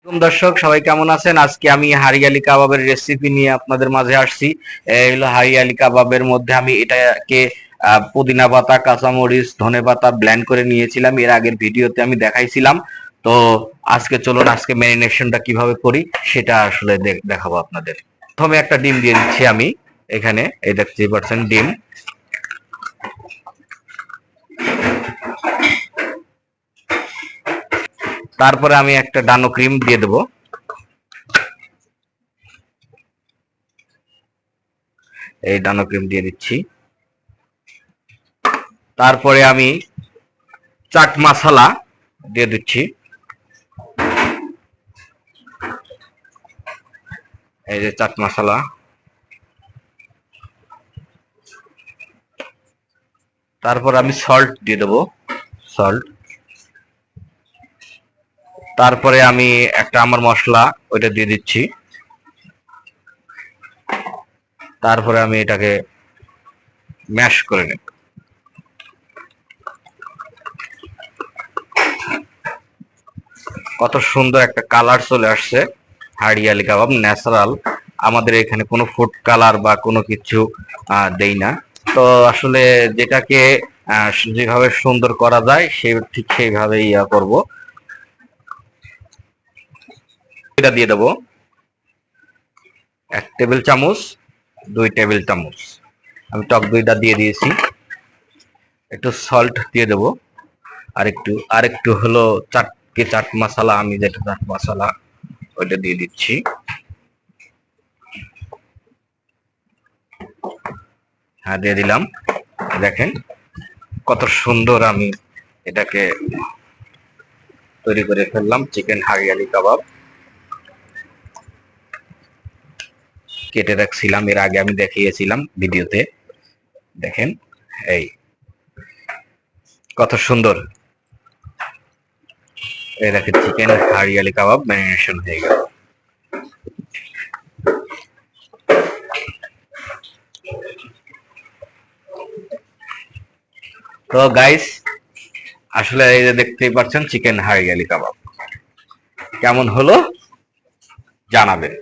দর্শক সবাই কেমন আছেন? আজকে আমি হারিয়ালি কাবাবের রেসিপি নিয়ে আপনাদের মাঝে আসছি। এই হলো হারিয়ালি কাবাবের মধ্যে আমি এটাকে পুদিনা পাতা, কাঁচামরিচ, ধনেপাতা ব্লেন্ড করে নিয়েছিলাম। এর আগের ভিডিওতে আমি দেখাইছিলাম। তো আজকে চলুন আজকে ম্যারিনেশনটা কিভাবে করি সেটা আসলে দেখাবো আপনাদের। প্রথমে একটা ডিম দিয়ে দিচ্ছি আমি এখানে, এই দেখতে পাচ্ছেন ডিম। তারপরে আমি একটা ডানো ক্রিম দিয়ে দেবো। এই ডানো ক্রিম দিয়ে দিচ্ছি। তারপরে আমি চাট মশলা দিয়ে দিচ্ছি। এই যে চাট মশলা। তারপর আমি সল্ট দিয়ে দেবো, সল্ট। তারপরে আমি একটা আমার মশলা ওইটা দিয়ে দিচ্ছি। তারপরে আমি এটাকে ম্যাশ করে নেব। কত সুন্দর একটা কালার চলে আসছে। হাড়িয়ালি কাবাব ন্যাচারাল, আমাদের এখানে কোনো ফুড কালার বা কোনো কিছু দেই না। তো আসলে যেটাকে যেভাবে সুন্দর করা যায় ঠিক সেইভাবে করব। এটা দিয়ে দেবো 1 টেবিল চামচ, 2 টেবিল চামচ। আমি টক দইটা দিয়ে দিয়েছি। একটু সল্ট দিয়ে দেবো, আর একটু হলো চাট মশলা, আমি যেটা চাট মশলা ওইটা দিয়ে দিচ্ছি। হ্যাঁ, দিয়ে দিলাম। দেখেন কত সুন্দর আমি এটাকে তৈরি করে ফেললাম, চিকেন হারিয়ালি কাবাব। কেটে রাখছিলাম, এর আগে আমি দেখিয়েছিলাম ভিডিওতে। দেখেন এই কত সুন্দর। এই দেখেন চিকেন হারিয়ালি কাবাব ম্যারিনেশন হয়ে গেল। তো গাইস, আসলে এই যে দেখতেই পাচ্ছেন চিকেন হারিয়ালি কাবাব কেমন হলো জানাবেন।